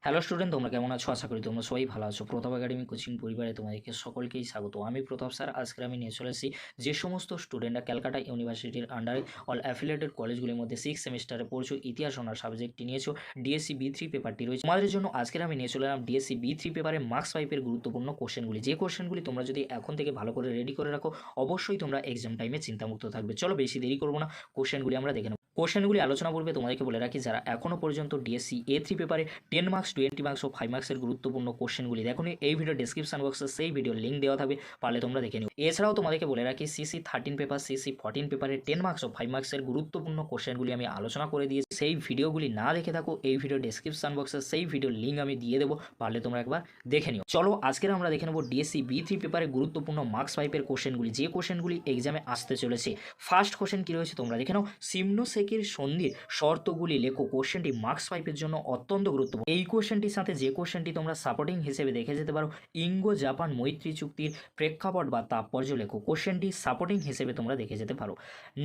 Hello student, তোমরা কেমন আছো? আশা করি তোমরা সবাই ভালো আছো। প্রতাপ একাডেমি কোচিং পরিবারে তোমাদেরকে সকলকেই স্বাগত। আমি প্রতাপ স্যার। আজকে আমি নিয়ে চলে এসেছি যে সমস্ত স্টুডেন্টরা ক্যালকাটা ইউনিভার্সিটির আন্ডারে অল অ্যাফিলিয়েটেড কলেজগুলির মধ্যে 6 সেমিস্টারে পড়ছো, ইতিহাস অনার সাবজেক্টটি নিয়েছো, ডিএসসি বি3 পেপারটি রয়েছে তোমাদের জন্য। আজকে আমি নিয়ে চলে এলাম ডিএসসি বি3 পেপারে মার্কস 5-এর গুরুত্বপূর্ণ কোশ্চেনগুলি, যে কোশ্চেনগুলি তোমরা যদি এখন থেকে ভালো করে রেডি করে রাখো অবশ্যই তোমরা এক্সাম টাইমে চিন্তামুক্ত থাকবে। চলো বেশি দেরি করবো না, কোশ্চেনগুলি আমরা দেখে নেব। কোশ্চেনগুলি আলোচনা করবে তোমাদেরকে বলে রাখি, যারা এখনও পর্যন্ত ডিএসসি A3 পেপারে 10 মার্কস, 20 মার্কস ও 5 মার্কসের গুরুত্বপূর্ণ কোশ্চেনগুলি দেখো এই ভিডিও ডেসক্রিপশন বক্সে সেই ভিডিও লিঙ্ক দেওয়া থাকবে, পারলে তোমরা দেখে নিও। এছাড়াও তোমাদেরকে বলে রাখি CC13 পেপার, CC14 পেপারে 10 মার্কস ও 5 মার্কসের গুরুত্বপূর্ণ কোশ্চেনগুলি আমি আলোচনা করে দিয়েছি। সেই ভিডিওগুলি না দেখে থাকো, এই ভিডিও ডেসক্রিপশন বক্সে সেই ভিডিও লিঙ্ক আমি দিয়ে দেবো, পারলে তোমরা একবার দেখে নিও। চলো আজকের আমরা দেখে নেবো ডিএসসি B3 পেপারে গুরুত্বপূর্ণ মার্কস 5-এর কোশ্চেনগুলি, যে কোশ্চেনগুলি এক্সামে আসতে চলেছে। ফার্স্ট কোশ্চেন কি রয়েছে তোমরা দেখে নাও। সিমনোসেকির সন্ধির শর্তগুলি লেখো। কোশ্চেনটি মার্কস 5-এর জন্য অত্যন্ত গুরুত্বপূর্ণ। এই কোশ্চেনটির সাথে যে কোশ্চেনটি তোমরা সাপোর্টিং হিসেবে দেখে যেতে পারো, ইঙ্গো জাপান মৈত্রী চুক্তির প্রেক্ষাপট বা তাৎপর্য লেখো। কোশ্চেনটি সাপোর্টিং হিসেবে তোমরা দেখে যেতে পারো।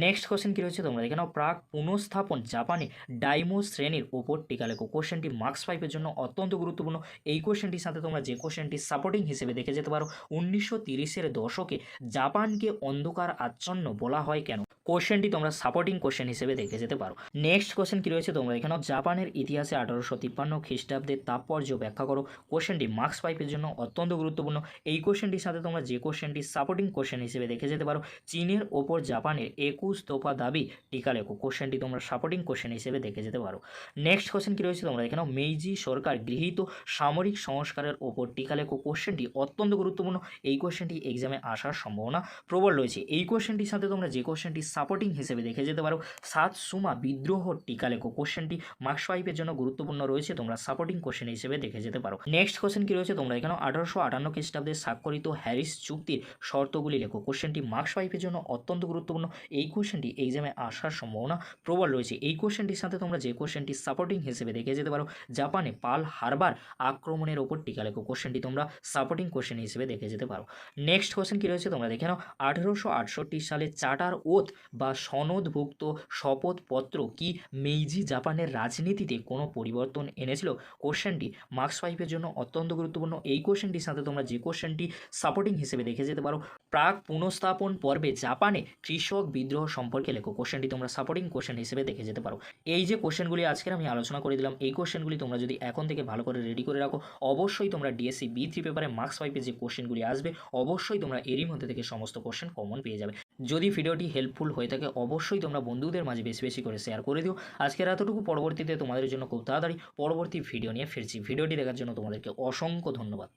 নেক্সট কোশ্চেন কি রয়েছে তোমরা দেখে নাও। প্রাক পুনঃস্থাপন জাপানে ডাইমো শ্রেণীর ওপর টিকা লেখো। কোশ্চেনটি মার্কস 5-এর জন্য অত্যন্ত গুরুত্বপূর্ণ। এই কোশ্চেনটির সাথে তোমরা যে কোশ্চেনটি সাপোর্টিং হিসেবে দেখে যেতে পারো, 1930-এর দশকে জাপানকে অন্ধকার আচ্ছন্ন বলা হয় কেন? কোশ্চেনটি তোমরা সাপোর্টিং কোশ্চেন হিসেবে দেখে যেতে পারো। নেক্সট কোশ্চেন কি রয়েছে তোমরা এখানে। জাপানের ইতিহাসে 1853 খ্রিস্টাব্দের তাৎপর্য ব্যাখ্যা করো। কোশ্চেনটি মার্কস 5-এর জন্য অত্যন্ত গুরুত্বপূর্ণ। এই কোশ্চেনটির সাথে তোমরা যে কোশ্চেনটি সাপোর্টিং কোশ্চেন হিসেবে দেখে যেতে পারো, চীনের ওপর জাপানের 21 দফা দাবি টিকা লেখো। কোশ্চেনটি তোমরা সাপোর্টিং কোশ্চেন হিসেবে দেখে যেতে পারো। নেক্সট কোশ্চেন কি রয়েছে তোমরা এখানে। মেইজি সরকার গৃহীত সামরিক সংস্কারের ওপর টিকা লেখো। কোশ্চেনটি অত্যন্ত গুরুত্বপূর্ণ। এই কোশ্চেনটি এক্সামে আসার সম্ভাবনা প্রবল রয়েছে। এই কোশ্চেনটির সাথে তোমরা যে কোশ্চেনটি সাপোর্টিং হিসেবে দেখে যেতে পারো, সাতসুমা বিদ্রোহ টিকা লেখো। কোশ্চেনটি মার্কস 5-এর জন্য গুরুত্বপূর্ণ রয়েছে, তোমরা সাপোর্টিং কোশ্চেন হিসেবে দেখে যেতে পারো। নেক্সট কোশ্চেন কি রয়েছে তোমরা এখানে। 1858 খ্রিস্টাব্দে স্বাক্ষরিত হ্যারিস চুক্তির শর্তগুলি লেখো। কোশ্চেনটি মার্কস 5-এর জন্য অত্যন্ত গুরুত্বপূর্ণ। এই কোশ্চেনটি এক্সামে আসার সম্ভাবনা প্রবল রয়েছে। এই কোশ্চেনটির সাথে তোমরা যে কোশ্চেনটি সাপোর্টিং হিসেবে দেখে যেতে পারো, জাপানে পার্ল হারবার আক্রমণের ওপর টিকা লেখো। কোশ্চেনটি তোমরা সাপোর্টিং কোশ্চেন হিসেবে দেখে যেতে পারো। নেক্সট কোশ্চেন কি রয়েছে তোমরা দেখে নাও। 1868 সালে চার্টার ওথ বা সনদভুক্ত শপথপত্র কি মেইজি জাপানের রাজনীতিতে কোনো পরিবর্তন এনেছিল? কোশ্চেনটি মার্কস 5-এর জন্য অত্যন্ত গুরুত্বপূর্ণ। এই কোশ্চেনটির সাথে তোমরা যে কোশ্চেনটি সাপোর্টিং হিসেবে দেখে যেতে পারো, প্রাক পুনঃস্থাপন পর্বে জাপানে কৃষক বিদ্রোহ সম্পর্কে লেখো। কোশ্চেনটি তোমরা সাপোর্টিং কোশ্চেন হিসেবে দেখে যেতে পারো। এই যে কোশ্চেনগুলি আজকের আমি আলোচনা করে দিলাম, এই কোশ্চেনগুলি তোমরা যদি এখন থেকে ভালো করে রেডি করে রাখো, অবশ্যই তোমরা ডিএসসি B3 পেপারে মার্কস 5-এ যে কোশ্চেনগুলি আসবে, অবশ্যই তোমরা এরই মধ্যে থেকে সমস্ত কোশ্চেন কমন পেয়ে যাবে। যদি ভিডিওটি হেল্পফুল হয়ে থাকে অবশ্যই তোমরা বন্ধুদের মাঝে বেশি বেশি করে শেয়ার করে দিও। আজকের এতটুকু, পরবর্তীতে তোমাদের জন্য খুব তাড়াতাড়ি পরবর্তী ভিডিও নিয়ে ফিরছি। ভিডিওটি দেখার জন্য তোমাদেরকে অসংখ্য ধন্যবাদ।